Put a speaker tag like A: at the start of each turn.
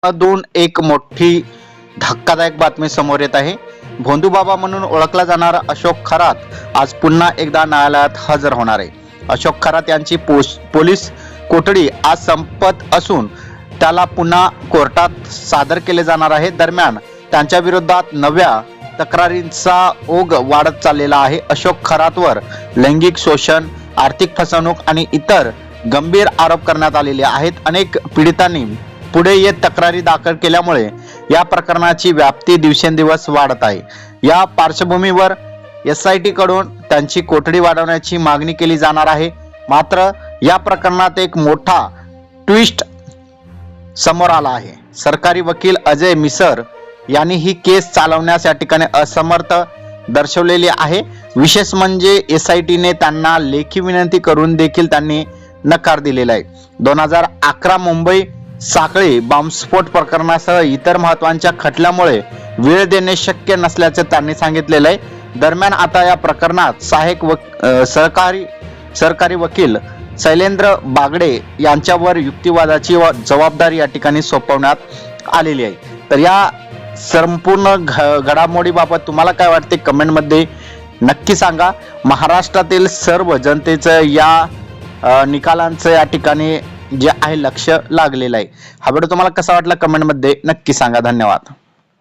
A: अधून एक मोठी धक्कादायक बातमी समोर येत आहे। भोंदूबाबा म्हणून ओळखला जाणारा अशोक खरात आज पुन्हा एकदा न्यायालयात हजर होणार आहे। अशोक खरात यांची पोलीस कोठडी आज संपत असून त्याला पुन्हा कोर्टात सादर केले जाणार आहे। दरम्यान त्यांच्या विरोधात नव्या तक्रारींचा ओघ वाढत चाललेला आहे। अशोक खरातवर लैंगिक शोषण, आर्थिक फसवणूक आणि इतर गंभीर आरोप करण्यात आलेले आहेत। अनेक पीडितांनी पुढे येत तक्रारी दाखल केल्यामुळे या प्रकरणाची व्याप्ती दिवसेंदिवस वाढत आहे। या पार्श्वभूमीवर SIT कडून त्यांची कोठडी वाढवण्याची मागणी केली जाणार आहे। मात्र या प्रकरणात एक मोठा ट्विस्ट समोर आला आहे। सरकारी वकील अजय मिसर यांनी ही केस चालवण्यास या ठिकाणी असमर्थ दर्शवलेले आहे। विशेष म्हणजे SIT ने त्यांना लेखी विनंती करून देखील त्यांनी नकार दिलेला आहे। 2011 मुंबई साखळी बॉम्बस्फोट प्रकरणासह इतर महत्त्वाच्या खटल्यामुळे वेळ देणे शक्य नसल्याचे त्यांनी सांगितलेले आहे। दरम्यान आता या प्रकरणात सरकारी वकील शैलेंद्र बागडे यांच्यावर युक्तिवादाची जबाबदारी या ठिकाणी सोपवण्यात आलेली आहे। तर या संपूर्ण घडामोडीबाबत तुम्हाला काय वाटते कमेंटमध्ये नक्की सांगा। महाराष्ट्रातील सर्व जनतेचं या निकालांचं या ठिकाणी जे आहे लक्ष लागलेलं आहे। हा व्हिडिओ तुम्हाला कसा वाटला कमेंटमध्ये नक्की सांगा। धन्यवाद।